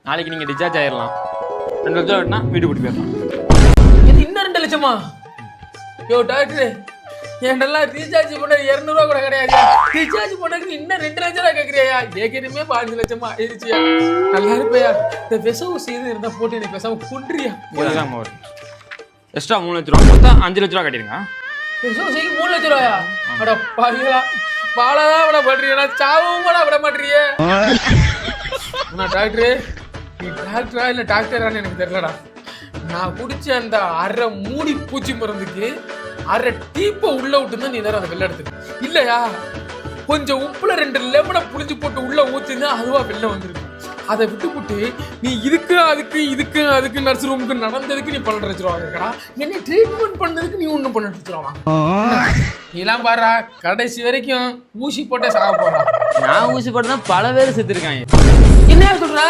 நாளைக்கு நீங்கள் டிஸ்சார்ஜ் ஆயிடலாம். 2 லட்சம் வெட்டினா வீடு கூட்டி போயிடலாம். இது இன்னும் 2 லட்சமா? யோ டாக்டர், என்டெல்லாம் ரீசார்ஜ் பண்ண 200 ரூபா கூட கிடையாது. ரீசார்ஜ் பண்ணதுக்கு இன்னும் 2 லட்சம் ரூபா கேட்குறியா? ஏற்கனவே 5 லட்சமா ஆயிடுச்சியா? நல்லா இருப்பையா? இந்த விஷ ஊசி இது இருந்தா போட்டு எனக்கு பேசாம கொன்றியா? இதுதான் வரும். எக்ஸ்ட்ரா 3 லட்ச ரூபா மொத்தம் 5 லட்ச ரூபா கட்டிடுங்க. விஷ ஊசிக்கு 3 லட்சம் ரூபாயா? அட பாவிகளா, வாழதான் விட மாட்டீங்க, சாவும் கூட விட மாட்டீங்க. டாக்டரு, நீ டாக்டரா இல்ல டாக்டரான்னு எனக்கு தெரியலடா. நான் குடிச்ச அந்த அரை மூடி பூச்சி மருந்துக்கு அரை டீப்பை உள்ள விட்டுதான் நீ நேரம் அதை வெளில எடுத்துக்க. இல்லையா கொஞ்சம் உப்புல 2 லெமனை புளிஞ்சு போட்டு உள்ள ஊத்தினா அதுவா வெளில வந்துருக்கு. அதை விட்டு போட்டு நீ இதுக்கு அதுக்கு நர்ஸ் ரூமுக்கு நடந்ததுக்கு நீ 12 லட்ச ரூபா இருக்கடா. என்ன ட்ரீட்மெண்ட் பண்ணதுக்கு நீ ஒன்றும் 12 லட்ச ரூபா. நீலாம் பாரா, கடைசி வரைக்கும் ஊசி போட்டே சாக போறா. நான் ஊசி போட்டு தான் பல பேர் செத்துருக்காங்க. என்ன சொல்ற?